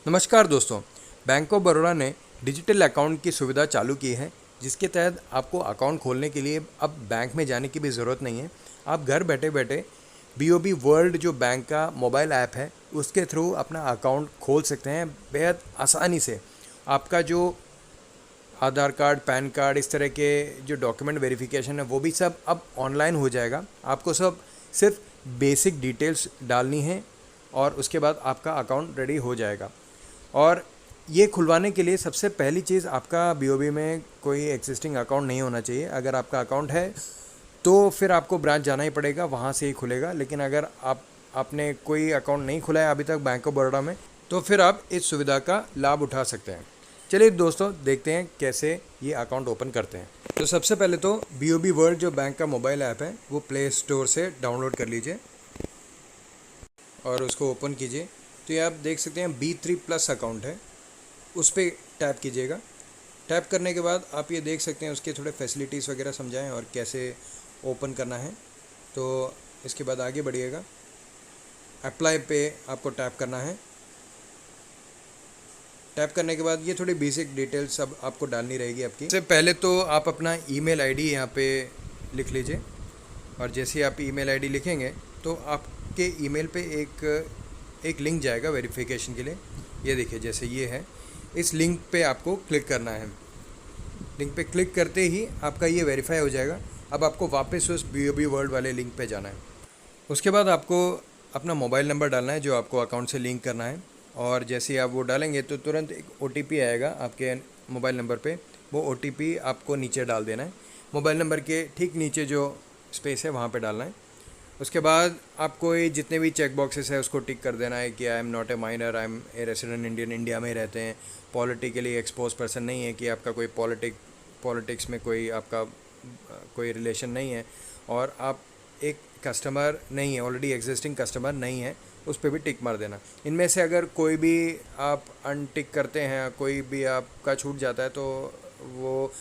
नमस्कार दोस्तों। Bank of Baroda ने डिजिटल अकाउंट की सुविधा चालू की है, जिसके तहत आपको अकाउंट खोलने के लिए अब बैंक में जाने की भी ज़रूरत नहीं है। आप घर बैठे बैठे बीओबी वर्ल्ड जो बैंक का मोबाइल ऐप है उसके थ्रू अपना अकाउंट खोल सकते हैं बेहद आसानी से। आपका जो आधार कार्ड, पैन कार्ड, इस तरह के जो डॉक्यूमेंट वेरिफिकेशन है वो भी सब अब ऑनलाइन हो जाएगा। आपको सब सिर्फ बेसिक डिटेल्स डालनी है और उसके बाद आपका अकाउंट रेडी हो जाएगा। और ये खुलवाने के लिए सबसे पहली चीज़, आपका बीओबी में कोई एग्जिस्टिंग अकाउंट नहीं होना चाहिए। अगर आपका अकाउंट है तो फिर आपको ब्रांच जाना ही पड़ेगा, वहाँ से ही खुलेगा। लेकिन अगर आपने कोई अकाउंट नहीं खुला है अभी तक बैंक ऑफ बड़ौदा में, तो फिर आप इस सुविधा का लाभ उठा सकते हैं। चलिए दोस्तों, देखते हैं कैसे ये अकाउंट ओपन करते हैं। तो सबसे पहले तो बीओबी वर्ल्ड जो बैंक का मोबाइल ऐप है वो प्ले स्टोर से डाउनलोड कर लीजिए और उसको ओपन कीजिए। तो ये आप देख सकते हैं B3+ अकाउंट है, उस पर टैप कीजिएगा। टैप करने के बाद आप ये देख सकते हैं उसके थोड़े फैसिलिटीज़ वगैरह समझाएं और कैसे ओपन करना है। तो इसके बाद आगे बढ़िएगा, अप्लाई पे आपको टैप करना है। टैप करने के बाद ये थोड़ी बेसिक डिटेल्स सब आपको डालनी रहेगी आपकी। सबसे पहले तो आप अपना ईमेल आईडी यहाँ पे लिख लीजिए और जैसे ही आप ईमेल आईडी लिखेंगे तो आपके ईमेल पे एक लिंक जाएगा वेरिफिकेशन के लिए। ये देखिए, जैसे ये है, इस लिंक पे आपको क्लिक करना है। लिंक पे क्लिक करते ही आपका ये वेरीफाई हो जाएगा। अब आपको वापस उस बीओबी वर्ल्ड वाले लिंक पे जाना है। उसके बाद आपको अपना मोबाइल नंबर डालना है जो आपको अकाउंट से लिंक करना है। और जैसे ही आप वो डालेंगे तो तुरंत एक OTP आएगा आपके मोबाइल नंबर पे। वो OTP आपको नीचे डाल देना है, मोबाइल नंबर के ठीक नीचे जो स्पेस है वहाँ पे डालना है। उसके बाद आपको ये जितने भी चेक बॉक्सेस है उसको टिक कर देना है कि I am not a minor, I am a resident Indian, India में रहते हैं, पॉलिटिकली एक्सपोज पर्सन नहीं है, कि आपका कोई पॉलिटिक्स में कोई आपका कोई रिलेशन नहीं है, और आप एक कस्टमर नहीं है, ऑलरेडी एग्जिस्टिंग कस्टमर नहीं है, उस पर भी टिक मार देना। इनमें से अगर कोई भी आप अनटिक करते हैं, कोई भी आपका छूट जाता है, तो वो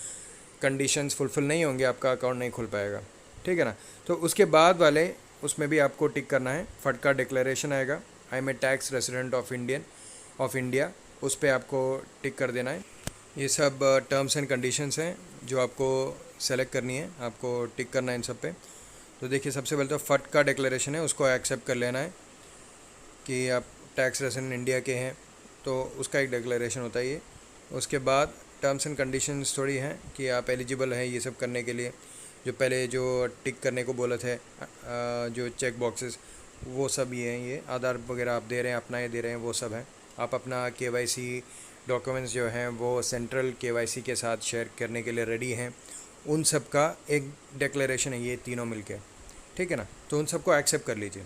कंडीशंस फुलफ़िल नहीं होंगे, आपका अकाउंट नहीं खुल पाएगा। ठीक है ना। तो उसके बाद वाले उसमें भी आपको टिक करना है। फटका डिक्लेरेशन आएगा, I am a tax resident of India, उस पर आपको टिक कर देना है। ये सब टर्म्स एंड कंडीशंस हैं जो आपको सेलेक्ट करनी है, आपको टिक करना है इन सब पे। तो देखिए, सबसे पहले तो फटका डिक्लेरेशन है, उसको एक्सेप्ट कर लेना है कि आप टैक्स रेसिडेंट इंडिया के हैं, तो उसका एक डिक्लेरेशन होता है ये। उसके बाद टर्म्स एंड कंडीशंस थोड़ी हैं कि आप एलिजिबल हैं ये सब करने के लिए। जो पहले जो टिक करने को बोला थे जो चेक बॉक्सेस, वो सब ये हैं। ये आधार वगैरह आप दे रहे हैं, अपना ये दे रहे हैं, वो सब है। आप अपना KYC डॉक्यूमेंट्स जो हैं वो सेंट्रल KYC के साथ शेयर करने के लिए रेडी हैं, उन सब का एक डिक्लेरेशन है ये तीनों मिलके। ठीक है ना। तो उन सबको एक्सेप्ट कर लीजिए।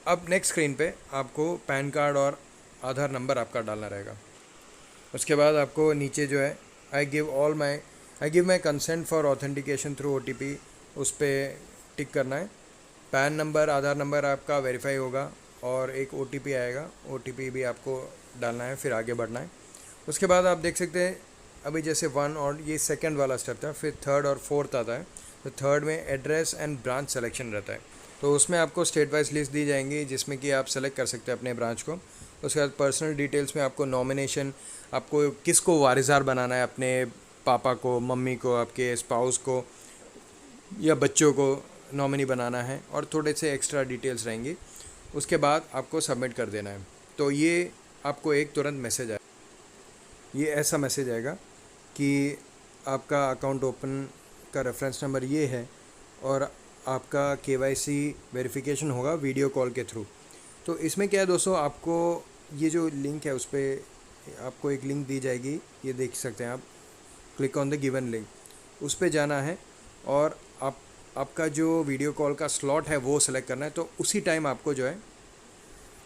अब नेक्स्ट स्क्रीन पे आपको पैन कार्ड और आधार नंबर आपका डालना रहेगा। उसके बाद आपको नीचे जो है I give my consent for authentication through OTP, उस पर टिक करना है। पैन नंबर, आधार नंबर आपका वेरीफाई होगा और एक OTP आएगा, OTP भी आपको डालना है, फिर आगे बढ़ना है। उसके बाद आप देख सकते हैं अभी जैसे 1 और ये सेकंड वाला स्टेप था, फिर थर्ड और फोर्थ आता है। तो थर्ड में एड्रेस एंड ब्रांच सिलेक्शन रहता है, तो उसमें आपको स्टेट वाइज लिस्ट दी जाएंगी जिसमें कि आप सेलेक्ट कर सकते हैं अपने ब्रांच को। उसके बाद पर्सनल डिटेल्स में आपको नॉमिनेशन, आपको किसको वारिसार बनाना है, अपने पापा को, मम्मी को, आपके स्पाउस को या बच्चों को नॉमिनी बनाना है, और थोड़े से एक्स्ट्रा डिटेल्स रहेंगी। उसके बाद आपको सबमिट कर देना है। तो ये आपको एक तुरंत मैसेज आए, ये ऐसा मैसेज आएगा कि आपका अकाउंट ओपन का रेफरेंस नंबर ये है और आपका KYC वेरिफिकेशन होगा वीडियो कॉल के थ्रू। तो इसमें क्या है दोस्तों, आपको ये जो लिंक है उस पर आपको एक लिंक दी जाएगी, ये देख सकते हैं आप, click on the given link, उस पर जाना है और आपका जो वीडियो कॉल का स्लॉट है वो सेलेक्ट करना है। तो उसी टाइम आपको जो है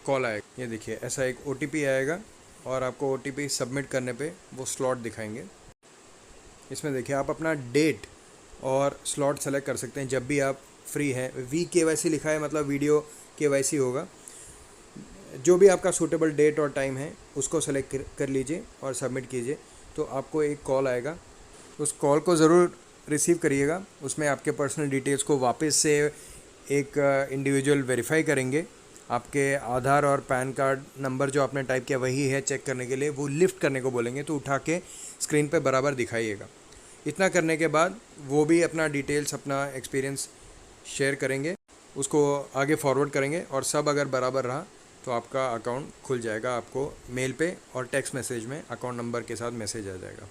कॉल आएगा। ये देखिए, ऐसा एक OTP आएगा और आपको OTP सबमिट करने पे वो स्लॉट दिखाएंगे। इसमें देखिए, आप अपना डेट और स्लॉट सेलेक्ट कर सकते हैं जब भी आप फ्री है। VKYC लिखा है, मतलब वीडियो KYC होगा। जो भी आपका सूटेबल डेट और टाइम है उसको सेलेक्ट कर लीजिए और सबमिट कीजिए। तो आपको एक कॉल आएगा, उस कॉल को ज़रूर रिसीव करिएगा। उसमें आपके पर्सनल डिटेल्स को वापस से एक इंडिविजुअल वेरीफाई करेंगे आपके आधार और पैन कार्ड नंबर जो आपने टाइप किया वही है चेक करने के लिए, वो लिफ्ट करने को बोलेंगे, तो उठा के स्क्रीन पे बराबर दिखाइएगा। इतना करने के बाद वो भी अपना डिटेल्स, अपना एक्सपीरियंस शेयर करेंगे, उसको आगे फॉरवर्ड करेंगे, और सब अगर बराबर रहा तो आपका अकाउंट खुल जाएगा। आपको मेल पे और टेक्स्ट मैसेज में अकाउंट नंबर के साथ मैसेज आ जाएगा।